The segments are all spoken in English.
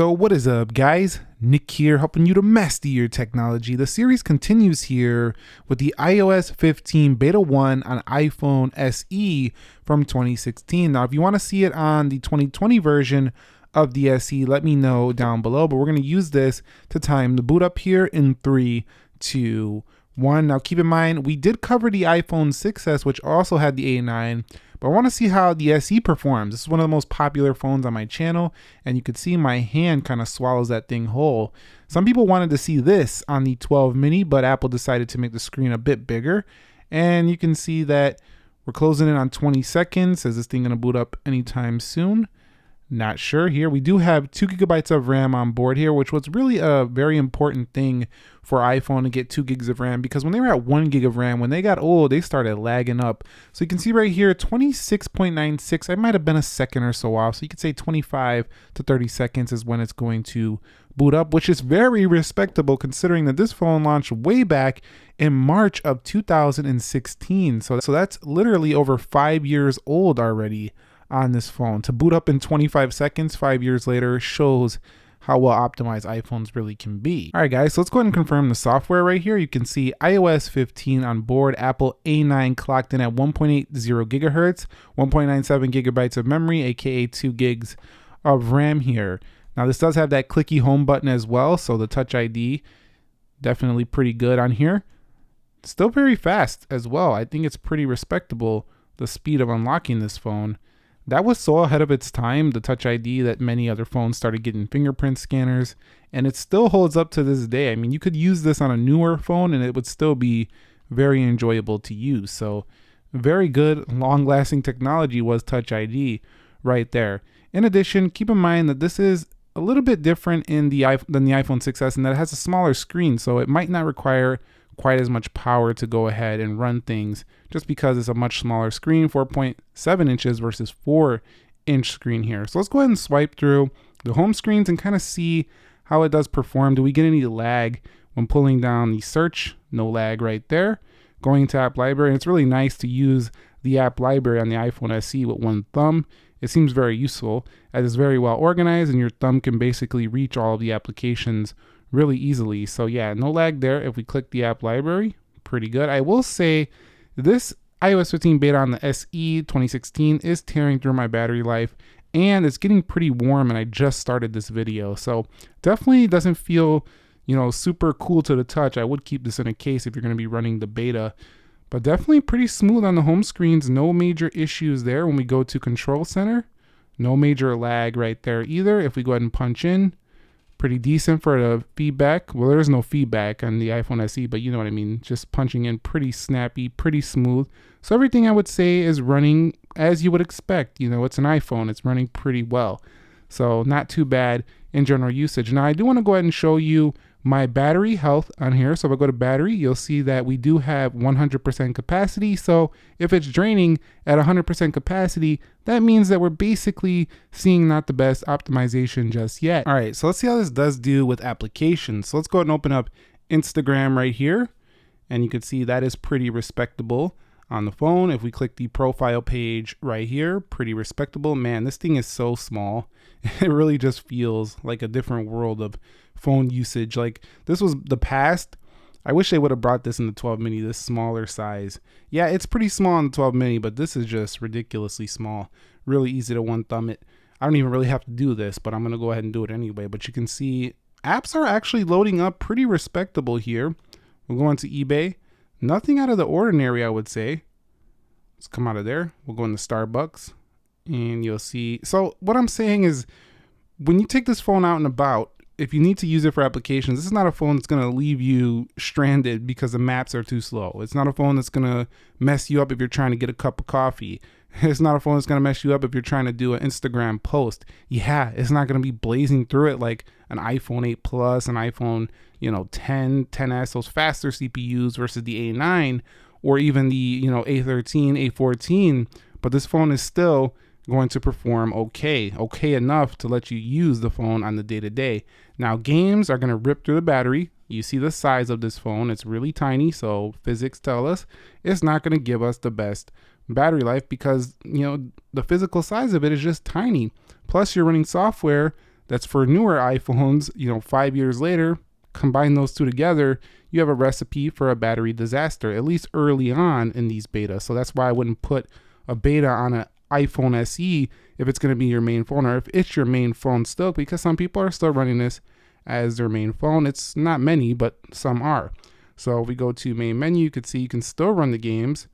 So what is up, guys? Nick here, helping you to master your technology. The series continues here with the iOS 15 Beta 1 on iPhone SE from 2016. Now, if you want to see it on the 2020 version of the SE, let me know down below. But we're going to use this to time the boot up here in 3, 2, 1. Now, keep in mind, we did cover the iPhone 6s, which also had the A9. But I want to see how the SE performs. This is one of the most popular phones on my channel, and you can see my hand kind of swallows that thing whole. Some people wanted to see this on the 12 mini, but Apple decided to make the screen a bit bigger. And you can see that we're closing in on 20 seconds. Is this thing going to boot up anytime soon? Not sure here. We do have 2 GB of RAM on board here, which was really a very important thing for iPhone to get 2 gigs of RAM, because when they were at 1 gig of RAM, when they got old, they started lagging up. So you can see right here, 26.96. I might have been a second or so off. So you could say 25 to 30 seconds is when it's going to boot up, which is very respectable considering that this phone launched way back in March of 2016. So that's literally over 5 years old already on this phone. To boot up in 25 seconds 5 years later shows how well optimized iPhones really can be. All right, guys, so let's go ahead and confirm the software right here. You can see iOS 15 on board, Apple A9 clocked in at 1.80 gigahertz, 1.97 gigabytes of memory, aka 2 gigs of RAM here. Now, this does have that clicky home button as well, so the Touch ID definitely pretty good on here. Still very fast as well. I think it's pretty respectable, the speed of unlocking this phone. That was so ahead of its time, the Touch ID, that many other phones started getting fingerprint scanners, and it still holds up to this day. I mean, you could use this on a newer phone and it would still be very enjoyable to use. So very good, long-lasting technology was Touch ID right there. In addition, keep in mind that this is a little bit different than the iPhone 6s, and that it has a smaller screen, so it might not require quite as much power to go ahead and run things, just because it's a much smaller screen, 4.7 inches versus 4-inch screen here. So let's go ahead and swipe through the home screens and kind of see how it does perform. Do we get any lag when pulling down the search? No lag right there. Going to app library, and it's really nice to use the app library on the iPhone SE with one thumb. It seems very useful as it's very well organized, and your thumb can basically reach all of the applications really easily. So yeah, no lag there. If we click the app library, pretty good. I will say this iOS 15 beta on the SE 2016 is tearing through my battery life, and it's getting pretty warm, and I just started this video. So definitely doesn't feel, super cool to the touch. I would keep this in a case if you're going to be running the beta, but definitely pretty smooth on the home screens. No major issues there. When we go to Control Center, no major lag right there either. If we go ahead and punch in, pretty decent for the feedback. Well, there's no feedback on the iPhone SE, but you know what I mean. Just punching in pretty snappy, pretty smooth. So everything I would say is running as you would expect. It's an iPhone. It's running pretty well. So not too bad in general usage. Now, I do want to go ahead and show you my battery health on here. So if I go to battery, you'll see that we do have 100% capacity. So if it's draining at 100% capacity, that means that we're basically seeing not the best optimization just yet. All right, so let's see how this does do with applications. So let's go ahead and open up Instagram right here. And you can see that is pretty respectable on the phone. If we click the profile page right here, pretty respectable. Man, this thing is so small. It really just feels like a different world of phone usage. Like, this was the past. I wish they would have brought this in the 12 mini, this smaller size. Yeah, it's pretty small on the 12 mini, but this is just ridiculously small. Really easy to one thumb it. I don't even really have to do this, but I'm going to go ahead and do it anyway. But you can see apps are actually loading up pretty respectable here. We'll go into eBay. Nothing out of the ordinary, I would say. Let's come out of there. We'll go into Starbucks, and you'll see. So what I'm saying is, when you take this phone out and about, if you need to use it for applications, this is not a phone that's going to leave you stranded because the maps are too slow. It's not a phone that's going to mess you up if you're trying to get a cup of coffee. It's not a phone that's going to mess you up if you're trying to do an Instagram post. Yeah, it's not going to be blazing through it like an iPhone 8 Plus, an iPhone, 10, 10s, those faster CPUs versus the A9, or even the, A13, A14. But this phone is still going to perform okay enough to let you use the phone on the day-to-day. Now, games are going to rip through the battery. You see the size of this phone. It's really tiny, so physics tell us it's not going to give us the best battery life because, the physical size of it is just tiny. Plus, you're running software that's for newer iPhones, 5 years later, combine those two together, you have a recipe for a battery disaster, at least early on in these betas. So that's why I wouldn't put a beta on an iPhone SE if it's going to be your main phone, or if it's your main phone still, because some people are still running this as their main phone. It's not many, but some are. So if we go to main menu, you can see you can still run the games.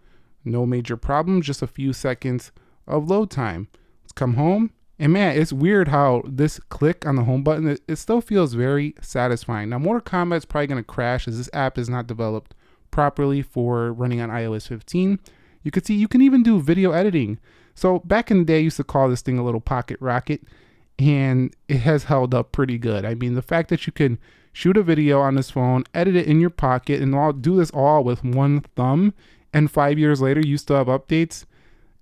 No major problems, just a few seconds of load time. Let's come home. And man, it's weird how this click on the home button, it still feels very satisfying. Now, Mortal Kombat is probably going to crash as this app is not developed properly for running on iOS 15. You can see you can even do video editing. So back in the day, I used to call this thing a little pocket rocket, and it has held up pretty good. I mean, the fact that you can shoot a video on this phone, edit it in your pocket, and do this all with one thumb, and 5 years later, you still have updates.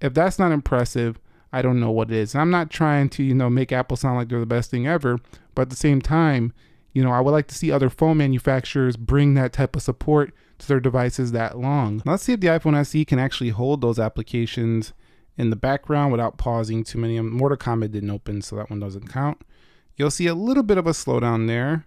If that's not impressive, I don't know what it is. And I'm not trying to, make Apple sound like they're the best thing ever, but at the same time, I would like to see other phone manufacturers bring that type of support to their devices that long. Let's see if the iPhone SE can actually hold those applications in the background without pausing too many. Mortal Kombat didn't open, so that one doesn't count. You'll see a little bit of a slowdown there.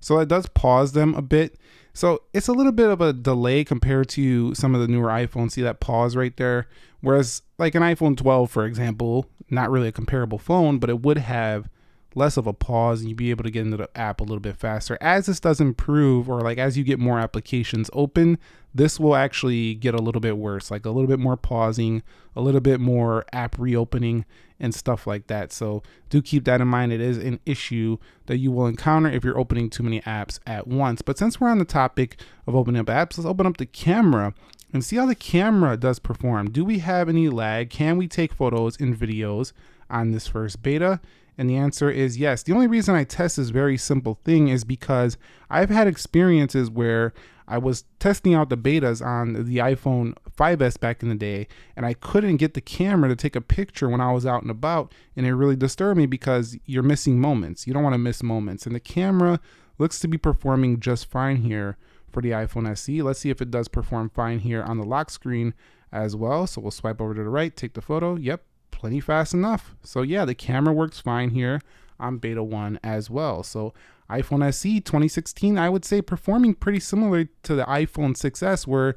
So it does pause them a bit. So it's a little bit of a delay compared to some of the newer iPhones. See that pause right there? Whereas like an iPhone 12, for example, not really a comparable phone, but it would have less of a pause and you'd be able to get into the app a little bit faster. As this does improve, or like as you get more applications open, this will actually get a little bit worse, like a little bit more pausing, a little bit more app reopening and stuff like that. So do keep that in mind. It is an issue that you will encounter if you're opening too many apps at once. But since we're on the topic of opening up apps, let's open up the camera and see how the camera does perform. Do we have any lag? Can we take photos and videos on this first beta? And the answer is yes. The only reason I test this very simple thing is because I've had experiences where I was testing out the betas on the iPhone 5S back in the day, and I couldn't get the camera to take a picture when I was out and about, and it really disturbed me because you're missing moments. You don't want to miss moments. And the camera looks to be performing just fine here for the iPhone SE. Let's see if it does perform fine here on the lock screen as well. So we'll swipe over to the right, take the photo. Yep, plenty fast enough. So yeah, the camera works fine here on beta 1 as well. So iPhone SE 2016, I would say performing pretty similar to the iPhone 6S, where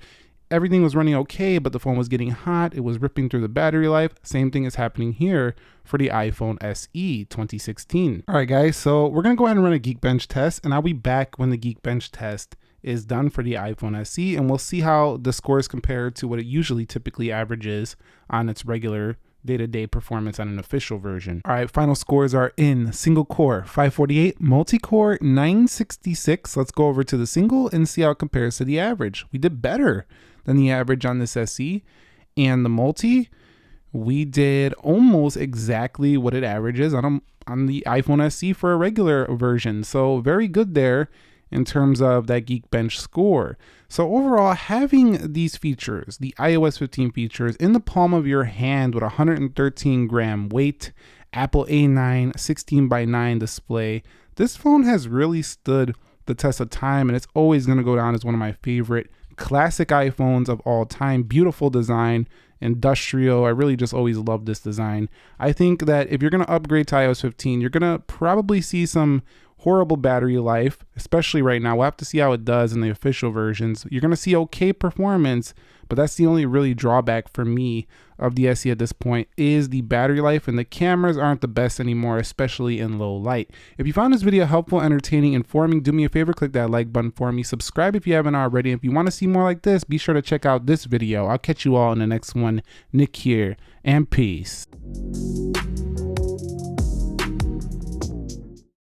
everything was running okay, but the phone was getting hot. It was ripping through the battery life. Same thing is happening here for the iPhone SE 2016. All right, guys, so we're going to go ahead and run a Geekbench test, and I'll be back when the Geekbench test is done for the iPhone SE, and we'll see how the scores compare to what it usually typically averages on its regular day-to-day performance on an official version. All right, final scores are in: single core 548, multi-core 966. Let's go over to the single and see how it compares to the average. We did better than the average on this SE, and the multi, we did almost exactly what it averages on the iPhone SE for a regular version. So very good there in terms of that Geekbench score. So overall, having these features, the iOS 15 features in the palm of your hand with 113 gram weight, Apple A9 16:9 display, this phone has really stood the test of time, and it's always going to go down as one of my favorite classic iPhones of all time. Beautiful design, industrial. I really just always love this design. I think that if you're going to upgrade to iOS 15, you're going to probably see some horrible battery life, especially right now. We'll have to see how it does in the official versions. You're going to see okay performance, but that's the only really drawback for me of the SE at this point is the battery life, and the cameras aren't the best anymore, especially in low light. If you found this video helpful, entertaining, informing, do me a favor, click that like button for me. Subscribe if you haven't already. If you want to see more like this, be sure to check out this video. I'll catch you all in the next one. Nick here, and peace.